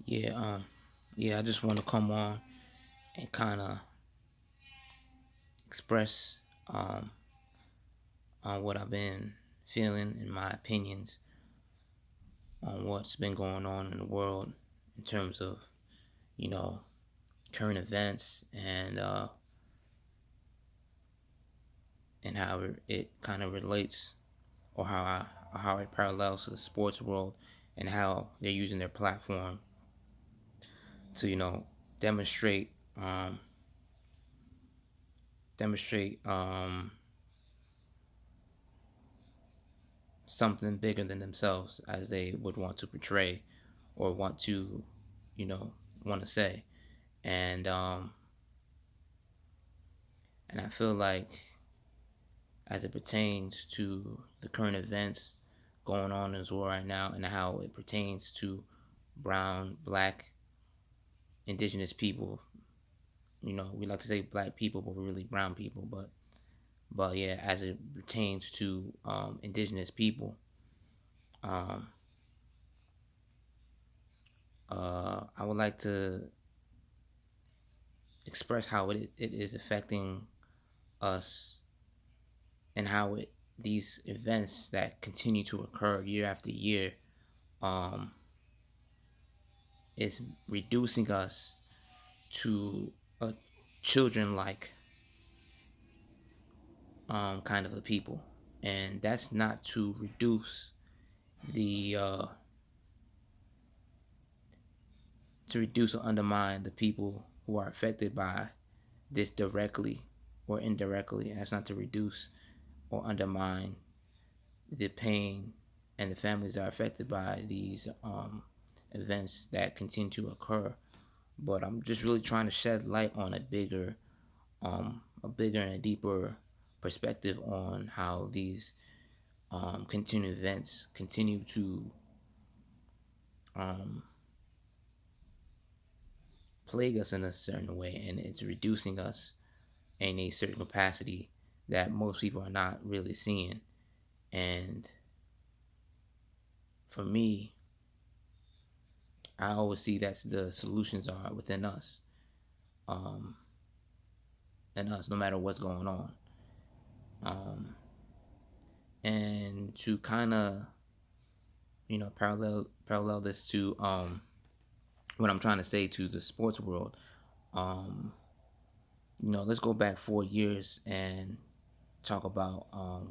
Yeah, yeah, I just want to come on and kind of express um, on what I've been feeling and my opinions on what's been going on in the world in terms of, you know, current events and how it kind of relates or how it parallels to the sports world and how they're using their platform to, demonstrate um, demonstrate something bigger than themselves as they would want to portray or want to, you know, want to say. And and I feel like as it pertains to the current events going on in this world right now and how it pertains to brown, black, indigenous people. We like to say black people, but we're really brown people. But yeah, as it pertains to indigenous people, um, I would like to express how it is affecting us and how these events that continue to occur year after year um, is reducing us to a children like kind of a people. And that's not to reduce the to reduce or undermine the people who are affected by this directly or indirectly. And that's not to reduce or undermine the pain and the families that are affected by these events that continue to occur. But I'm just really trying to shed light on a bigger and a deeper perspective on how these continued events continue to um, plague us in a certain way, and it's reducing us in a certain capacity that most people are not really seeing. And for me, I always see that the solutions are within us, um, and us, no matter what's going on. Um, and to kind of parallel this to what I'm trying to say to the sports world. Um, let's go back 4 years and talk about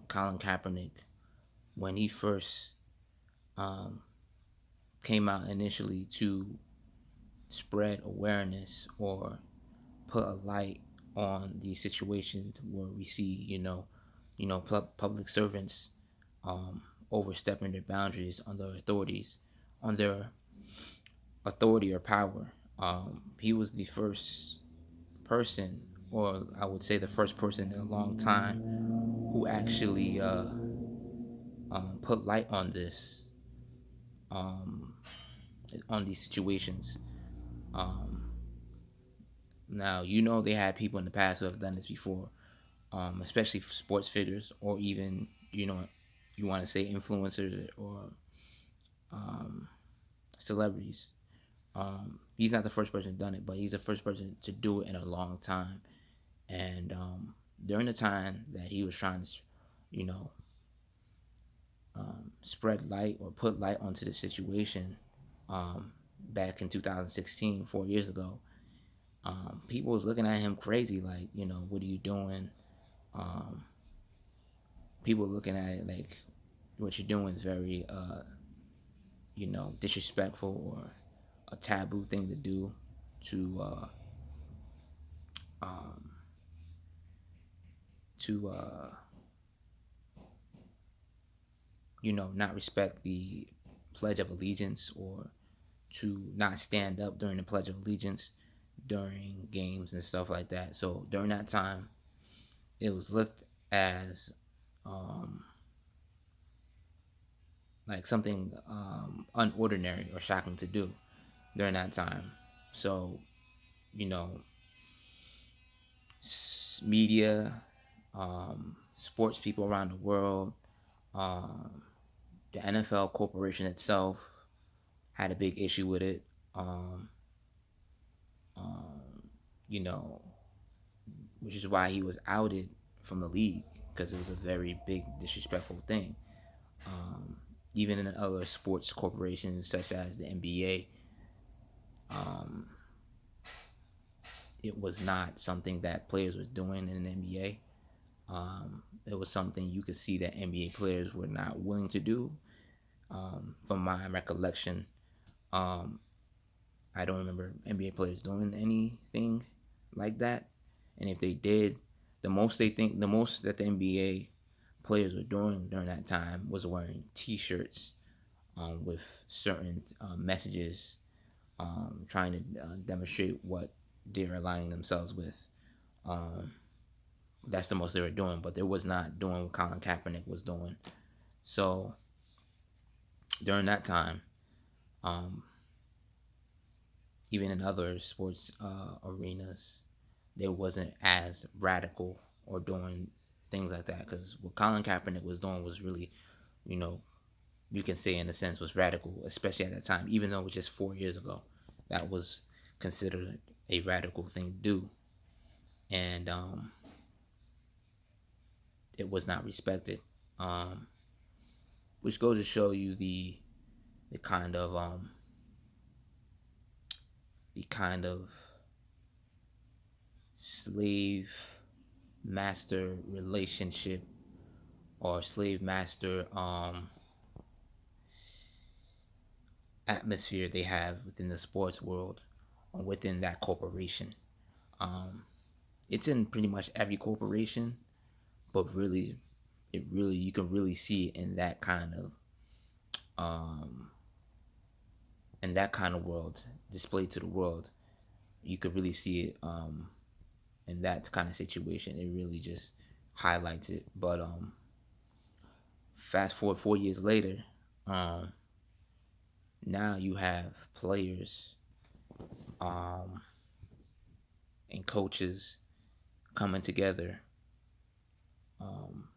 Colin Kaepernick when he first um, came out initially to spread awareness or put a light on the situation where we see, public servants um, overstepping their boundaries on their authority or power. He was the first person, or I would say the first person in a long time, who actually put light um, on these situations. Um, Now, they had people in the past who have done this before, especially sports figures or even, you want to say influencers or um, celebrities. He's not the first person to done it, but he's the first person to do it in a long time. And during the time that he was trying to, you know, spread light or put light onto the situation um, back in 2016, 4 years ago, people was looking at him crazy, like, what are you doing? Um, People looking at it like what you're doing is very, disrespectful or a taboo thing to do to um, to not respect the Pledge of Allegiance or to not stand up during the Pledge of Allegiance during games and stuff like that. So during that time, it was looked as um, like something unordinary or shocking to do during that time. So, you know, media, sports people around the world, um, the NFL corporation itself had a big issue with it. Um, um, you know, which is why he was outed from the league because it was a very big disrespectful thing. Um, Even in other sports corporations such as the NBA, um, it was not something that players was doing in the NBA. It was something you could see that NBA players were not willing to do. From my recollection, um, I don't remember NBA players doing anything like that. And if they did, the most that the NBA players were doing during that time was wearing T-shirts with certain messages, trying to demonstrate what they're aligning themselves with. Um, that's the most they were doing, but they was not doing what Colin Kaepernick was doing. So during that time, um, even in other sports arenas, they wasn't as radical or doing things like that. Because what Colin Kaepernick was doing was really, you know, you can say in a sense was radical, especially at that time. Even though it was just 4 years ago, that was considered a radical thing to do, and it was not respected. Um, which goes to show you the kind of the kind of slave master relationship or slave master atmosphere they have within the sports world or within that corporation. Um, it's in pretty much every corporation, but really, it really you can really see it um, in that kind of world displayed to the world. You could really see it in that kind of situation. It really just highlights it. But fast forward 4 years later, um, now you have players um, and coaches coming together, um,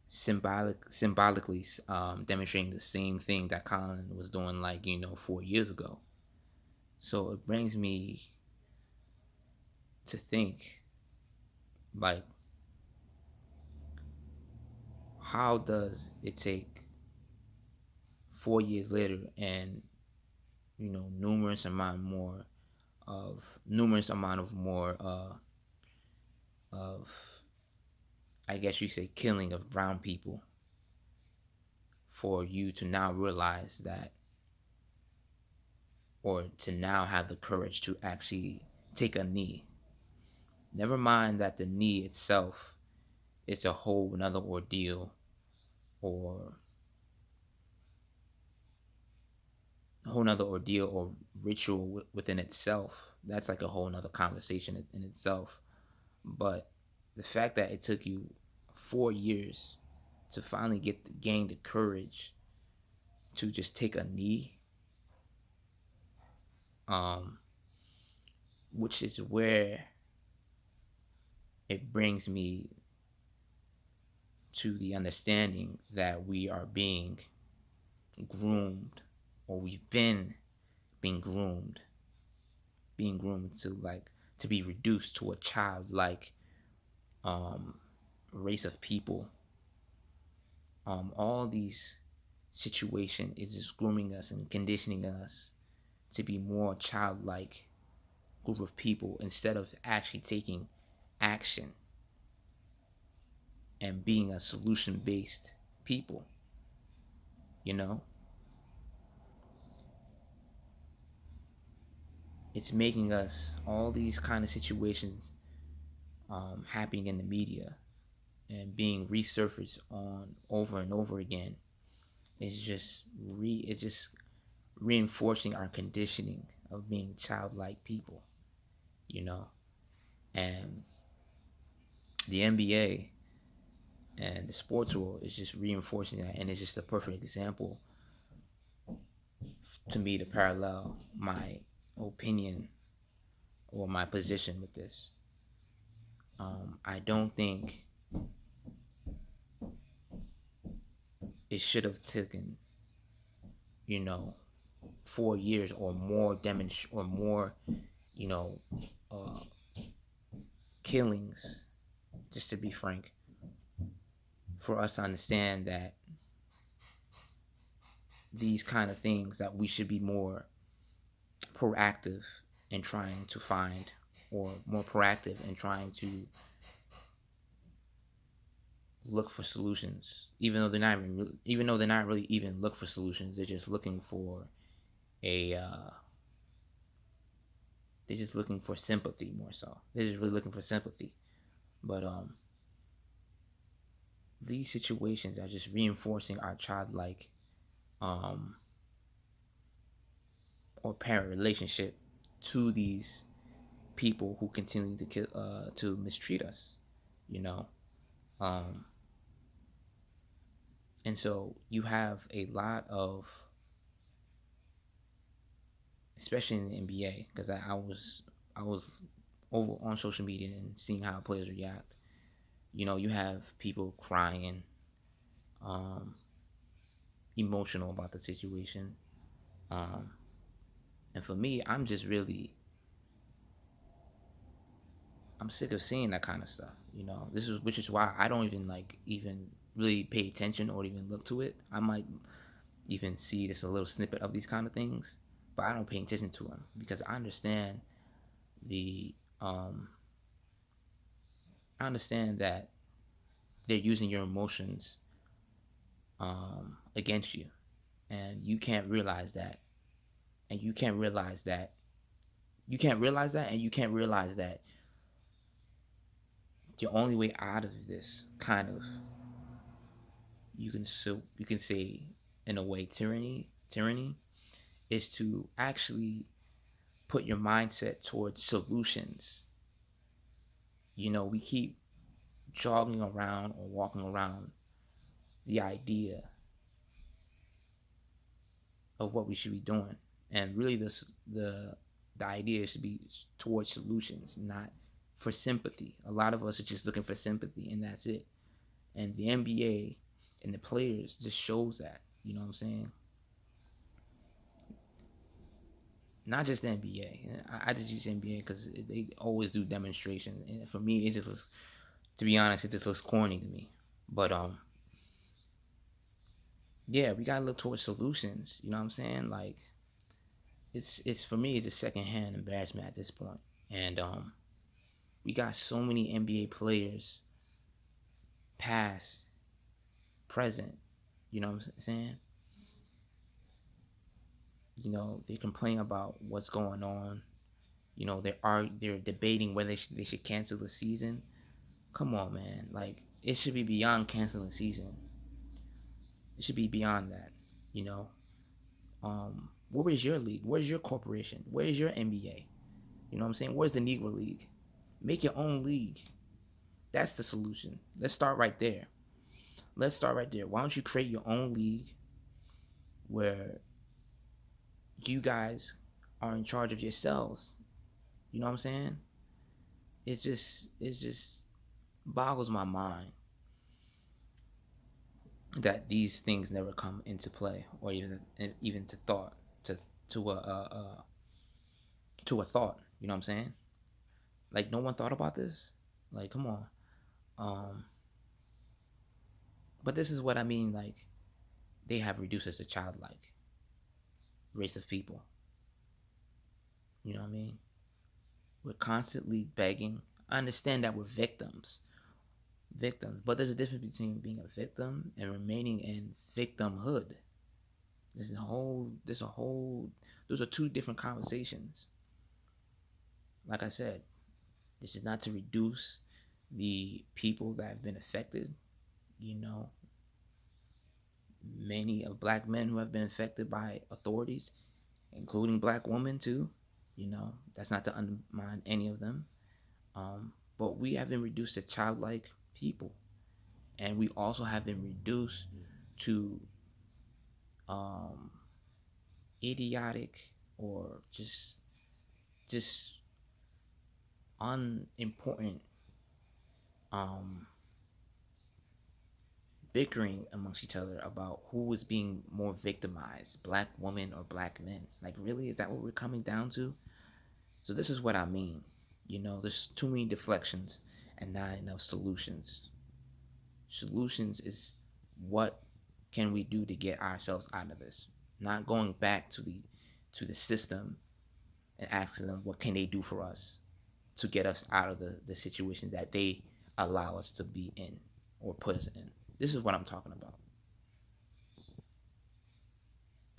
symbolically demonstrating the same thing that Colin was doing, like 4 years ago. So it brings me to think, like, how does it take 4 years later and numerous amount of more of, I guess you say, killing of brown people for you to now realize that, or to now have the courage to actually take a knee. Never mind that the knee itself is a whole another ordeal, or or ritual within itself. That's like a whole nother conversation in itself. But the fact that it took you 4 years to finally gain the courage to just take a knee, um, which is where it brings me to the understanding that we are groomed, or we've been being groomed to, like, to be reduced to a childlike um, race of people. All these situation is just grooming us and conditioning us to be more childlike group of people instead of actually taking action and being a solution based people. You know, it's making us all these kind of situations happening in the media and being resurfaced on over and over again. It's just reinforcing our conditioning of being childlike people. You know, and the NBA and the sports world is just reinforcing that, and it's just a perfect example to me to parallel my opinion or my position with this. I don't think it should have taken you know, 4 years or more or more, you know, uh, killings. Just to be frank, for us to understand that these kind of things that we should be more proactive in trying to find, or more proactive in trying to look for solutions, even though they're not really even look for solutions. They're just looking for a they're just looking for sympathy more so. They're just really looking for sympathy. But these situations are just reinforcing our childlike um or parent relationship to these people who continue to to mistreat us, you know. um and so you have a lot of, especially in the NBA, because I was over on social media and seeing how players react. You know, you have people crying, um, emotional about the situation, um, and for me, I'm sick of seeing that kind of stuff. You know, this is which is why I don't even even really pay attention or even look to it. I might even see just a little snippet of these kind of things, but I don't pay attention to them because the um, I understand that they're using your emotions against you, and you can't realize that, and you can't realize that, you can't realize that, and you can't realize that the only way out of this kind of, you can say, in a way, tyranny is to actually put your mindset towards solutions. You know, we keep jogging around or walking around the idea of what we should be doing, and really the idea should be towards solutions, not for sympathy. A lot of us are just looking for sympathy, and that's it. And the NBA and the players just shows that. You know what I'm saying? Not just the NBA. I just use NBA because they always do demonstrations, and for me, it just looks. To be honest, it just looks corny to me. But yeah, we gotta look towards solutions. You know what I'm saying? Like it's for me, it's a secondhand embarrassment at this point. And we got so many NBA players, past, present. You know what I'm saying? You know, they complain about what's going on. You know, they're debating whether they should cancel the season. Come on, man. Like it should be beyond canceling the season. It should be beyond that. You know, where is your league? Where's your corporation? Where's your NBA? You know what I'm saying? Where's the Negro League? Make your own league. That's the solution. Let's start right there. Let's start right there. Why don't you create your own league where you guys are in charge of yourselves? You know what I'm saying? It just boggles my mind that these things never come into play, or even to thought, to to a thought. You know what I'm saying? Like no one thought about this. Like come on. Um, but this is what I mean. Like they have reduced us to childlike race of people. You know what I mean? We're constantly begging. I understand that we're victims, but there's a difference between being a victim and remaining in victimhood. There's a whole, those are two different conversations. Like I said, this is not to reduce the people that have been affected. You know, many of black men who have been affected by authorities, including black women too. You know, that's not to undermine any of them. But we have been reduced to childlike people, and we also have been reduced to um, idiotic or just unimportant um, bickering amongst each other about who is being more victimized, black women or black men. Like, really, is that what we're coming down to? So this is what I mean. There's too many deflections and not enough solutions. Solutions is what can we do to get ourselves out of this? Not going back to the system and asking them what can they do for us to get us out of the situation that they allow us to be in or put us in. This is what I'm talking about.